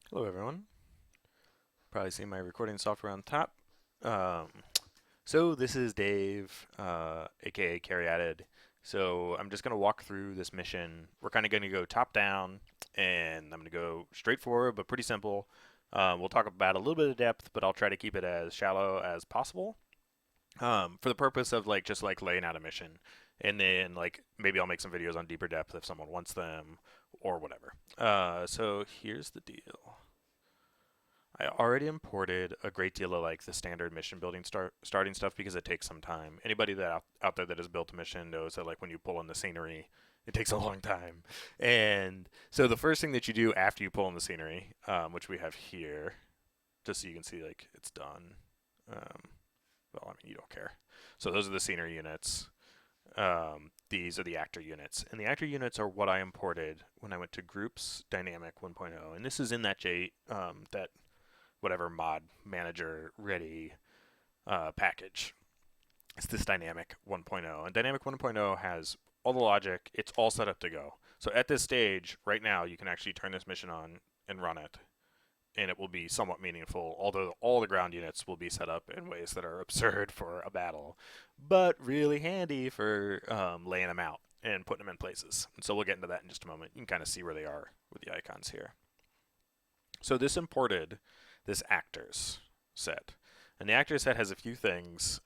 Hello everyone. Probably see my recording software on top. Um, so this is Dave, aka Carry Added. So I'm just gonna walk through this mission. We're kind of gonna go top down, and I'm gonna go straightforward but pretty simple. We'll talk about a little bit of depth, but I'll try to keep it as shallow as possible. For the purpose of like just like laying out a mission, and then like maybe I'll make some videos on deeper depth if someone wants them or whatever. So here's the deal. I already imported a great deal of like the standard mission building starting stuff because it takes some time. Anybody that out there that has built a mission knows that like when you pull in the scenery, it takes a long time. And so the first thing that you do after you pull in the scenery, which we have here, just so you can see like it's done. Um, well, I mean you don't care. So those are the scenery units. These are the actor units, and the actor units are what I imported when I went to Groups Dynamic 1.0, and this is in that that whatever mod manager ready package. It's this Dynamic 1.0, and Dynamic 1.0 has all the logic. It's all set up to go. So at this stage, right now, you can actually turn this mission on and run it, and it will be somewhat meaningful, although all the ground units will be set up in ways that are absurd for a battle, but really handy for laying them out and putting them in places. And so we'll get into that in just a moment. You can kind of see where they are with the icons here. So this imported this actors set. And the actors set has a few things.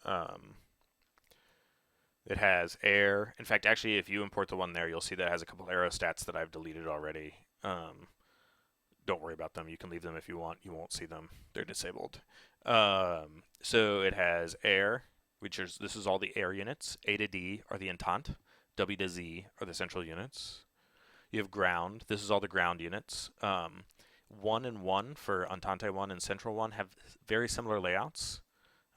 It has air. In fact, actually, if you import the one there, you'll see that it has a couple arrow stats that I've deleted already. Don't worry about them. You can leave them if you want. You won't see them. They're disabled. So it has air, which is this is all the air units. A to D are the Entente. W to Z are the central units. You have ground. This is all the ground units. 1 and 1 for Entente 1 and Central 1 have very similar layouts.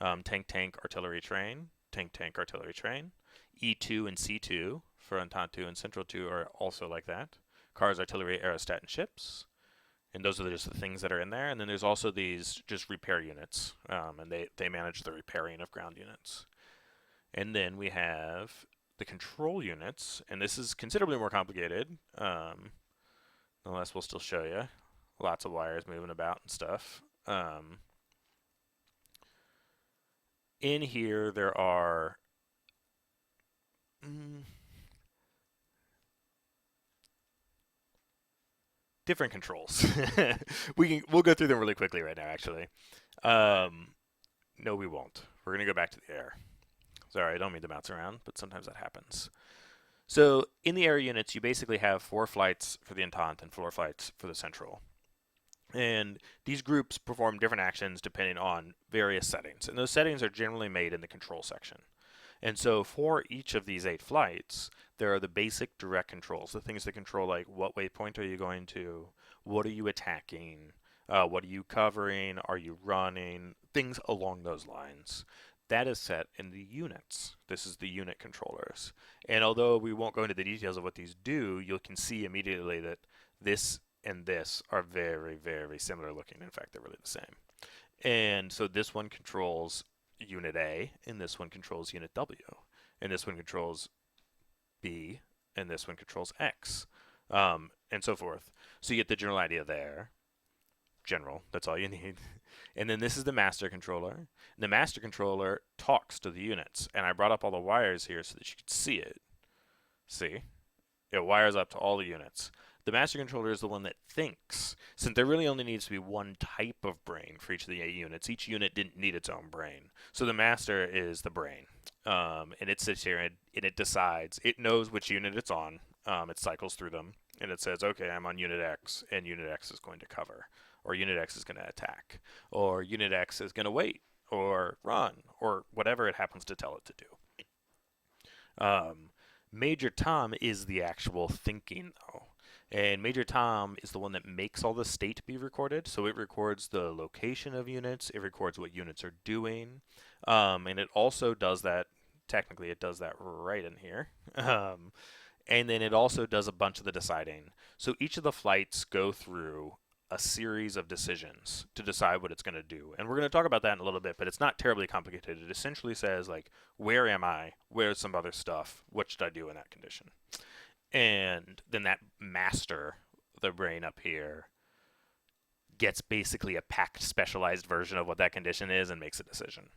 Tank, tank, artillery, train. Tank, tank, artillery, train. E2 and C2 for Entente 2 and Central 2 are also like that. Cars, artillery, aerostat, and ships. And those are just the things that are in there. And then there's also these just repair units, and they manage the repairing of ground units. And then we have the control units, and this is considerably more complicated. Nonetheless, we'll still show you. Lots of wires moving about and stuff. In here, there are different controls. We'll go through them really quickly right now. Actually, um, no, we won't. We're gonna go back to the air. Sorry, I don't mean to bounce around, but sometimes that happens. So in the air units, you basically have 4 flights for the Entente and 4 flights for the Central. And these groups perform different actions depending on various settings. And those settings are generally made in the control section. And so for each of these 8 flights, there are the basic direct controls, the things that control like what waypoint are you going to, what are you attacking, what are you covering, are you running, things along those lines. That is set in the units. This is the unit controllers. And although we won't go into the details of what these do, you can see immediately that this and this are very, very similar looking. In fact, they're really the same. And so this one controls unit A, and this one controls unit W, and this one controls B, and this one controls X, and so forth. So you get the general idea there. General, that's all you need. And then this is the master controller. And the master controller talks to the units. And I brought up all the wires here so that you could see it. See? It wires up to all the units. The master controller is the one that thinks, since there really only needs to be one type of brain for each of the 8 units. Each unit didn't need its own brain. So the master is the brain. And it sits here and it decides, it knows which unit it's on. It cycles through them. And it says, okay, I'm on unit X, and unit X is going to cover. Or unit X is going to attack. Or unit X is going to wait. Or run. Or whatever it happens to tell it to do. Major Tom is the actual thinking, though. And Major Tom is the one that makes all the state be recorded. So it records the location of units, it records what units are doing, and it also does that. Technically, it does that right in here. And then it also does a bunch of the deciding. So each of the flights go through a series of decisions to decide what it's going to do. And we're going to talk about that in a little bit, but it's not terribly complicated. It essentially says, like, where am I? Where's some other stuff? What should I do in that condition? And then that master, the brain up here, gets basically a packed specialized version of what that condition is and makes a decision.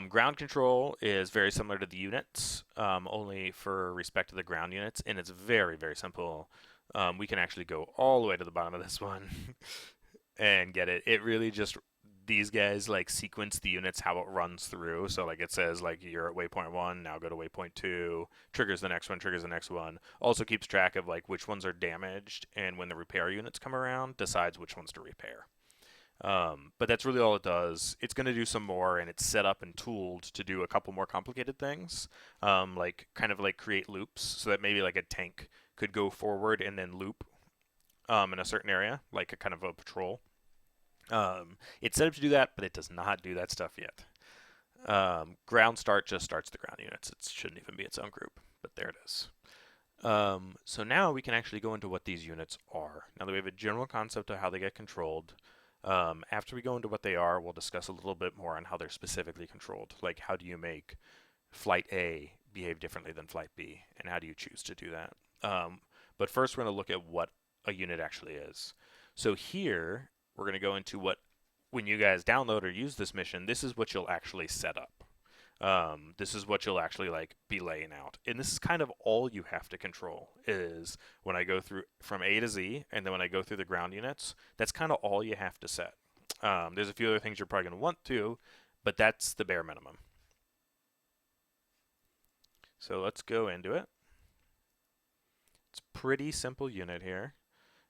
Ground control is very similar to the units, only for respect to the ground units, and it's very, very simple. We can actually go all the way to the bottom of this one and get it. It really just, these guys like sequence the units how it runs through. So like it says like you're at waypoint 1, now go to waypoint 2, triggers the next one, triggers the next one. Also keeps track of like which ones are damaged, and when the repair units come around, decides which ones to repair. But that's really all it does. It's going to do some more, and it's set up and tooled to do a couple more complicated things, like kind of like create loops, so that maybe like a tank could go forward and then loop in a certain area, like a kind of a patrol. It's set up to do that, but it does not do that stuff yet. Ground start just starts the ground units. It shouldn't even be its own group, but there it is. So now we can actually go into what these units are. Now that we have a general concept of how they get controlled, after we go into what they are, we'll discuss a little bit more on how they're specifically controlled. Like, how do you make Flight A behave differently than Flight B, and how do you choose to do that? But first, we're going to look at what a unit actually is. So here, we're going to go into what, when you guys download or use this mission, this is what you'll actually set up. This is what you'll actually like be laying out, and this is kind of all you have to control. Is when I go through from A to Z, and then when I go through the ground units, that's kind of all you have to set. There's a few other things you're probably going to want to, but that's the bare minimum. So let's go into it. It's a pretty simple unit here.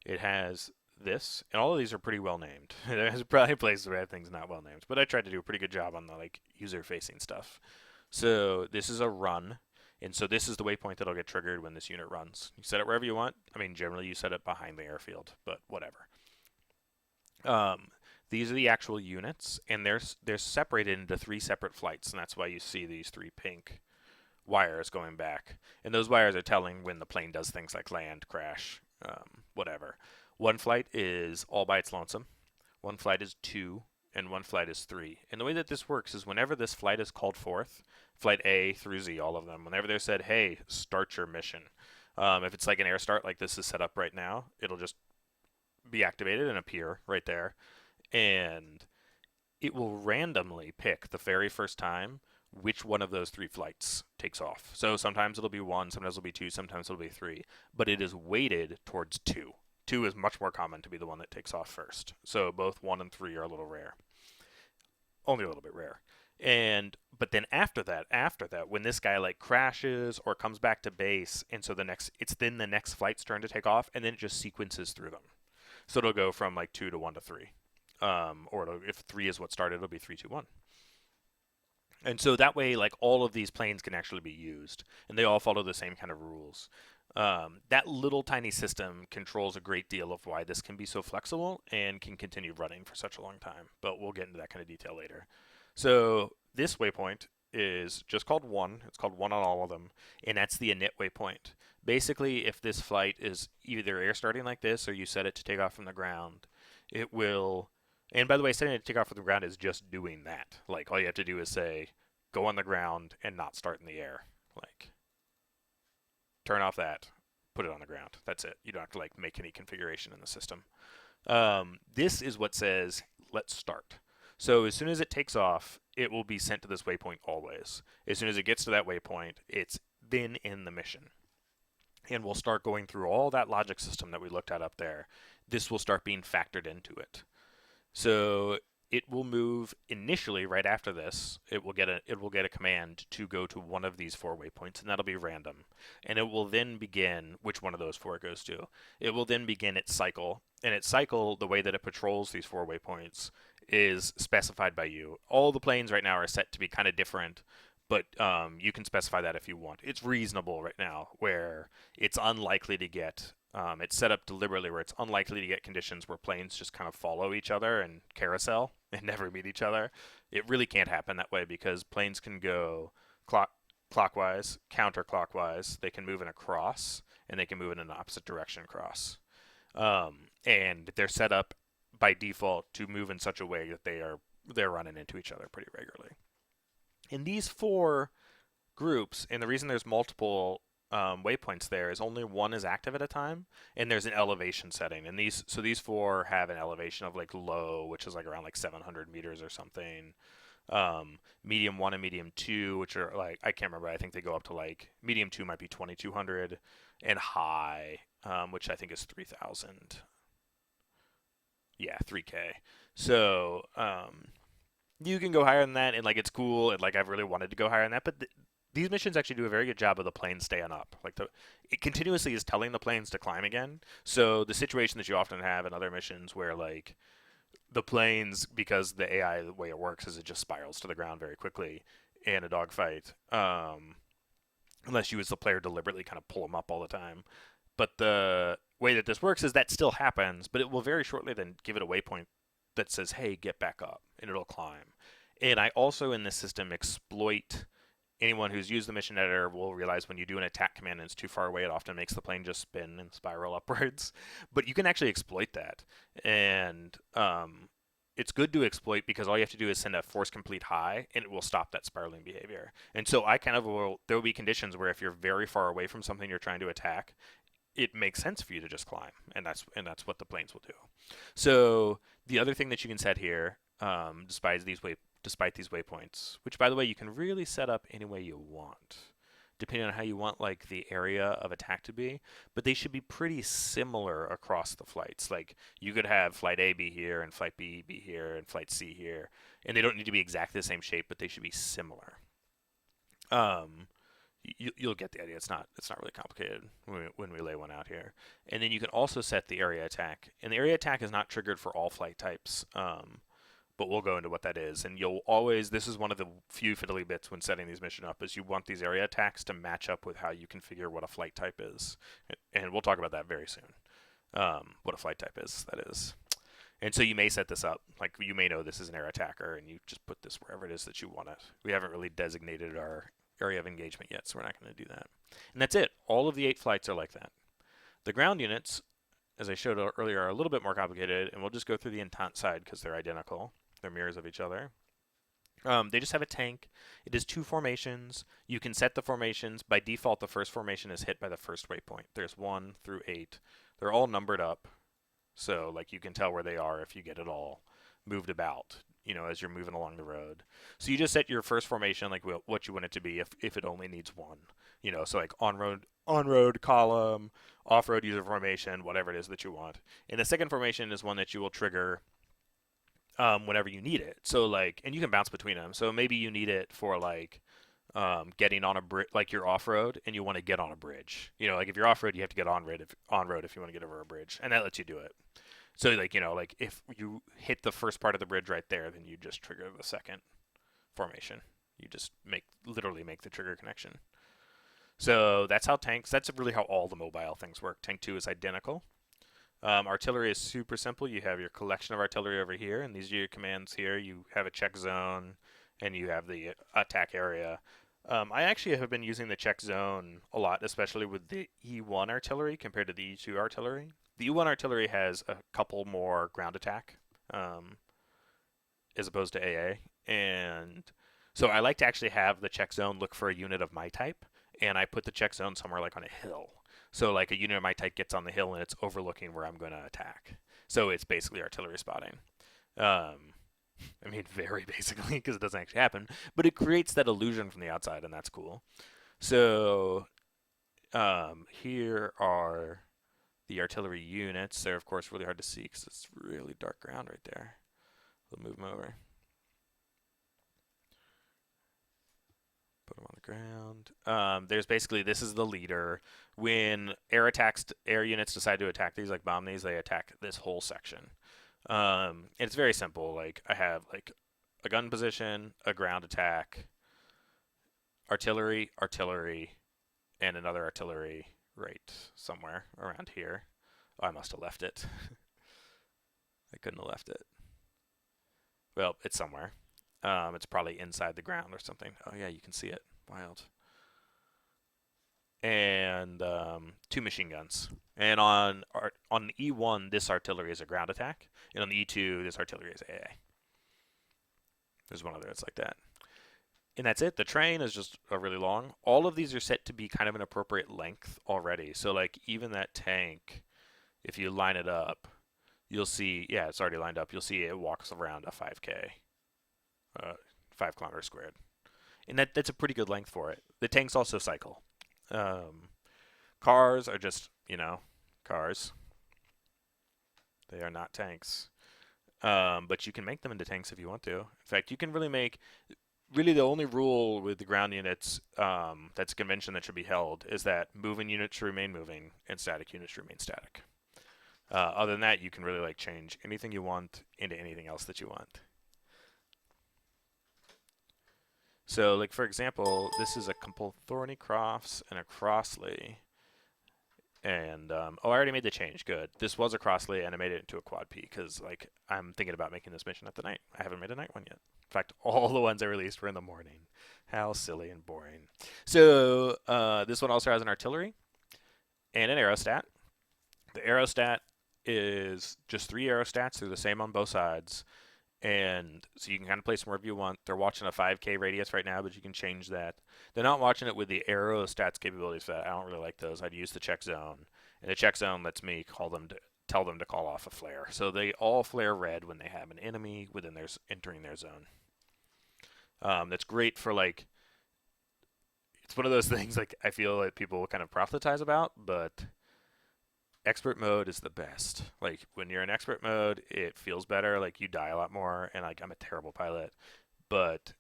It has this, and all of these are pretty well named. There's probably places where I have things not well named, but I tried to do a pretty good job on the like user-facing stuff. So this is a run, and so this is the waypoint that'll get triggered when this unit runs. You set it wherever you want. I mean, generally you set it behind the airfield, but whatever. These are the actual units, and they're separated into 3 separate flights, and that's why you see these 3 pink wires going back. And those wires are telling when the plane does things like land, crash, whatever. One flight is all by its lonesome, one flight is 2, and one flight is 3. And the way that this works is whenever this flight is called forth, flight A through Z, all of them, whenever they're said, hey, start your mission, if it's like an air start like this is set up right now, it'll just be activated and appear right there. And it will randomly pick the very first time which one of those 3 flights takes off. So sometimes it'll be 1, sometimes it'll be 2, sometimes it'll be 3, but it is weighted towards 2. 2 is much more common to be the one that takes off first. So both 1 and 3 are a little rare. Only a little bit rare. But then after that, when this guy like crashes or comes back to base, and so it's then the next flight's turn to take off, and then it just sequences through them. So it'll go from like 2 to 1 to 3. Or if 3 is what started, it'll be 3, 2, 1. And so that way, like all of these planes can actually be used, and they all follow the same kind of rules. That little tiny system controls a great deal of why this can be so flexible and can continue running for such a long time. But we'll get into that kind of detail later. So this waypoint is just called 1. It's called 1 on all of them, and that's the init waypoint. Basically, if this flight is either air starting like this or you set it to take off from the ground, it will. And by the way, setting it to take off from the ground is just doing that. Like all you have to do is say, go on the ground and not start in the air. Like turn off that, put it on the ground. That's it. You don't have to like make any configuration in the system. This is what says, let's start. So as soon as it takes off, it will be sent to this waypoint always. As soon as it gets to that waypoint, it's then in the mission. And we'll start going through all that logic system that we looked at up there. This will start being factored into it. So it will move initially right after this. It will get a command to go to one of these 4 waypoints, and that'll be random. And it will then begin which one of those 4 it goes to. It will then begin its cycle, and its cycle, the way that it patrols these 4 waypoints, is specified by you. All the planes right now are set to be kind of different, but you can specify that if you want. It's reasonable right now, where it's unlikely to get. It's set up deliberately where it's unlikely to get conditions where planes just kind of follow each other and carousel and never meet each other. It really can't happen that way because planes can go clockwise, counterclockwise. They can move in a cross, and they can move in an opposite direction cross. And they're set up by default to move in such a way that they're running into each other pretty regularly. In these 4 groups, and the reason there's multiple waypoints there is only one is active at a time, and there's an elevation setting. And these four have an elevation of like low, which is like around like 700 meters or something. Medium 1 and medium 2, which are like I can't remember. I think they go up to like medium 2 might be 2200, and high, which I think is 3000. Yeah, 3K. So you can go higher than that, and like it's cool, and like I've really wanted to go higher than that, but these missions actually do a very good job of the plane staying up. Like it continuously is telling the planes to climb again. So the situation that you often have in other missions where like the planes, because the AI, the way it works is it just spirals to the ground very quickly in a dogfight, unless you as the player deliberately kind of pull them up all the time. But the way that this works is that still happens, but it will very shortly then give it a waypoint that says, hey, get back up, and it'll climb. And I also in this system exploit anyone who's used the mission editor will realize when you do an attack command and it's too far away, it often makes the plane just spin and spiral upwards. But you can actually exploit that. And it's good to exploit because all you have to do is send a force complete high and it will stop that spiraling behavior. And so I kind of there will be conditions where if you're very far away from something you're trying to attack, it makes sense for you to just climb, and that's what the planes will do. So the other thing that you can set here, despite these waypoints, which by the way you can really set up any way you want, depending on how you want like the area of attack to be, but they should be pretty similar across the flights. Like you could have flight A be here and flight B be here and flight C here, and they don't need to be exactly the same shape, but they should be similar. Um, you'll get the idea. It's not really complicated when we lay one out here. And then you can also set the area attack. And the area attack is not triggered for all flight types, but we'll go into what that is. And you'll always, this is one of the few fiddly bits when setting these missions up, is you want these area attacks to match up with how you configure what a flight type is. And we'll talk about that very soon. What a flight type is, that is. And so you may set this up, like you may know this is an air attacker, and you just put this wherever it is that you want it. We haven't really designated our area of engagement yet, so we're not going to do that. And that's it. All of the 8 flights are like that. The ground units, as I showed earlier, are a little bit more complicated, and we'll just go through the intent side because they're identical. They're mirrors of each other. They just have a tank. It is 2 formations. You can set the formations. By default, the first formation is hit by the first waypoint. There's 1 through 8. They're all numbered up, so like you can tell where they are if you get it all moved about, as you're moving along the road. So you just set your first formation like what you want it to be if it only needs 1. So like on-road column, off-road user formation, whatever it is that you want. And the second formation is one that you will trigger whenever you need it. So like, and you can bounce between them. So maybe you need it for like getting on a bridge, like you're off-road and you want to get on a bridge. Like if you're off-road, you have to get on-road if you want to get over a bridge, and that lets you do it. So like, like if you hit the first part of the bridge right there, then you just trigger the second formation. You just literally make the trigger connection. So that's really how all the mobile things work. Tank 2 is identical. Artillery is super simple. You have your collection of artillery over here, and these are your commands here. You have a check zone, and you have the attack area. I actually have been using the check zone a lot, especially with the E1 artillery compared to the E2 artillery. The E1 artillery has a couple more ground attack as opposed to AA. And so I like to actually have the check zone look for a unit of my type, and I put the check zone somewhere like on a hill. So like a unit of my type gets on the hill and it's overlooking where I'm going to attack. So it's basically artillery spotting. Very basically, because it doesn't actually happen, but it creates that illusion from the outside, and that's cool. So here are the artillery units. They're of course really hard to see because it's really dark ground right there. We'll move them over. Put them on the ground. There's basically, this is the leader. When air units decide to attack these, like bomb these, they attack this whole section. It's very simple. Like I have like a gun position, a ground attack, artillery, and another artillery right somewhere around here. Oh, I must have left it. I couldn't have left it. Well, it's somewhere. It's probably inside the ground or something. Oh yeah, you can see it. Wild. And 2 machine guns. And on E1, this artillery is a ground attack, and on the E2, this artillery is AA. There's one other that's like that. And that's it. The train is just really long. All of these are set to be kind of an appropriate length already. So like even that tank, if you line it up, you'll see, yeah, it's already lined up. You'll see it walks around a 5K, 5 kilometers squared. And that's a pretty good length for it. The tanks also cycle. Um, Cars are just, cars. They are not tanks. But you can make them into tanks if you want to. In fact, you can really the only rule with the ground units that's a convention that should be held is that moving units should remain moving and static units should remain static. Other than that, you can really like change anything you want into anything else that you want. So, like for example, this is a couple Thorny Crofts and a Crossley. And I already made the change. Good. This was a Crossley, and I made it into a Quad P because like I'm thinking about making this mission at the night. I haven't made a night one yet. In fact, all the ones I released were in the morning. How silly and boring. So this one also has an artillery and an aerostat. The aerostat is just 3 aerostats. They're the same on both sides. And so you can kind of place them wherever you want. They're watching a 5K radius right now, but you can change that. They're not watching it with the aerostats capabilities for that. I don't really like those. I'd use the check zone. And the check zone lets me tell them to call off a flare. So they all flare red when they have an enemy within entering their zone. That's great for like, it's one of those things like I feel like people kind of proselytize about, but expert mode is the best. Like when you're in expert mode, it feels better. Like you die a lot more, and like I'm a terrible pilot, but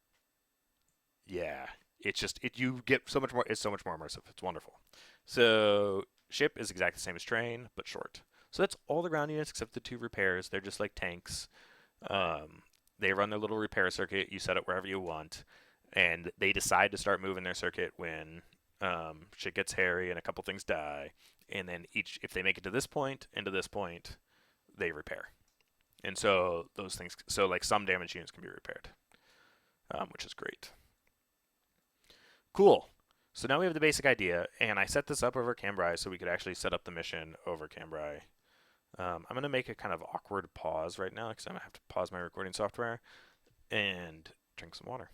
yeah, it's just you get so much more. It's so much more immersive. It's wonderful. So ship is exactly the same as train, but short. So that's all the ground units except the 2 repairs. They're just like tanks. They run their little repair circuit. You set it wherever you want, and they decide to start moving their circuit when shit gets hairy and a couple things die. And then if they make it to this point and to this point, they repair. And so those things, so like some damaged units can be repaired, which is great. Cool. So now we have the basic idea, and I set this up over Cambrai so we could actually set up the mission over Cambrai. I'm going to make a kind of awkward pause right now because I'm going to have to pause my recording software and drink some water.